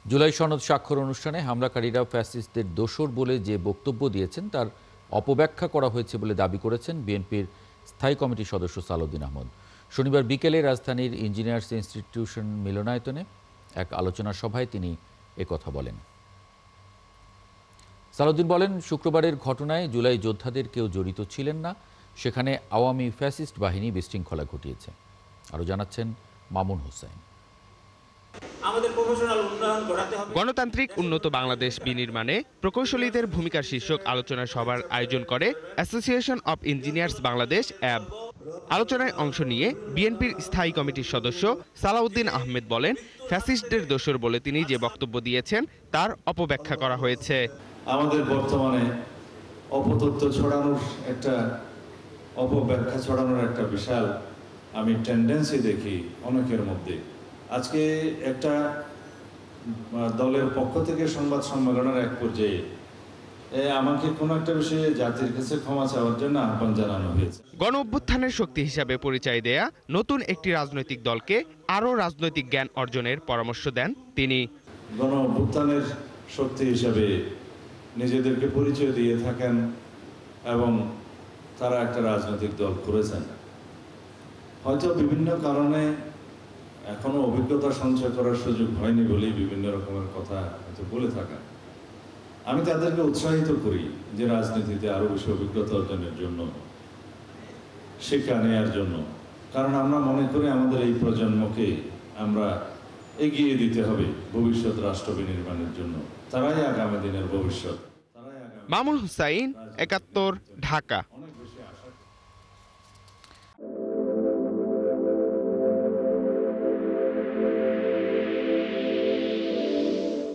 জুলাই সনদ স্বাক্ষর অনুষ্ঠানে হামলাকারীরা ফ্যাসিস্টদের দোসর বলে যে বক্তব্য দিয়েছেন তার অপব্যাখ্যা করা হয়েছে বলে দাবি করেছেন বিএনপির স্থায়ী কমিটির সদস্য সালাউদ্দিন আহমদ। শনিবার বিকেলে রাজধানীর ইঞ্জিনিয়ার্স ইনস্টিটিউশন মিলনায়তনে এক আলোচনা সভায় তিনি একথা বলেন। সালাউদ্দিন বলেন, শুক্রবারের ঘটনায় জুলাই যোদ্ধাদের কেউ জড়িত ছিলেন না, সেখানে আওয়ামী ফ্যাসিস্ট বাহিনী বিশৃঙ্খলা ঘটিয়েছে। আরও জানাচ্ছেন মামুন হোসেন। গণতান্ত্রিক উন্নত বাংলাদেশ বিনির্মাণে প্রকৌশলীদের ভূমিকা শীর্ষক আলোচনা সভার আয়োজন করে অ্যাসোসিয়েশন অব ইঞ্জিনিয়ার্স বাংলাদেশ অ্যাব। আলোচনায় অংশ নিয়ে বিএনপির স্থায়ী কমিটির সদস্য সালাউদ্দিন আহমেদ বলেন, ফ্যাসিস্টদের দোসর বলে তিনি যে বক্তব্য দিয়েছেন তার অপব্যাখ্যা করা হয়েছে। আমাদের বর্তমানে অপতথ্য ছড়ানোর অপব্যাখ্যা ছড়ানোর একটা বিশাল আমি টেন্ডেন্সি দেখি অনেকের মধ্যে। আজকে একটা দলের পক্ষ থেকে সংবাদ সম্মেলনের এক পর্যায়ে আমাকে কোনো একটা বিষয়ে জাতির কাছে ক্ষমা চাওয়ার জন্য আহ্বান জানানো হয়েছে। গণ অভ্যুত্থানের শক্তি হিসাবে পরিচয় দেয়া নতুন একটি রাজনৈতিক দলকে আরও রাজনৈতিক জ্ঞান অর্জনের পরামর্শ দেন তিনি। গণ অভ্যুত্থানের শক্তি হিসাবে নিজেদেরকে পরিচয় দিয়ে থাকেন এবং তারা একটা রাজনৈতিক দল করেছেন। হয়তো বিভিন্ন কারণে এখনো অভিজ্ঞতা সঞ্চয় করার সুযোগ হয়নি বলেই বিভিন্ন রকমের কথা হয়তো বলে থাকেন। আমি তাদেরকে উৎসাহিত করি যে রাজনীতিতে আরো বেশি অভিজ্ঞতা অর্জনের জন্য, শিক্ষা নেওয়ার জন্য। কারণ আমরা মনে করি আমাদের এই প্রজন্মকে আমরা এগিয়ে দিতে হবে ভবিষ্যৎ রাষ্ট্র বিনির্মাণের জন্য। তারাই আগামী দিনের ভবিষ্যৎ। মামুন হুসাইন, ৭১, ঢাকা।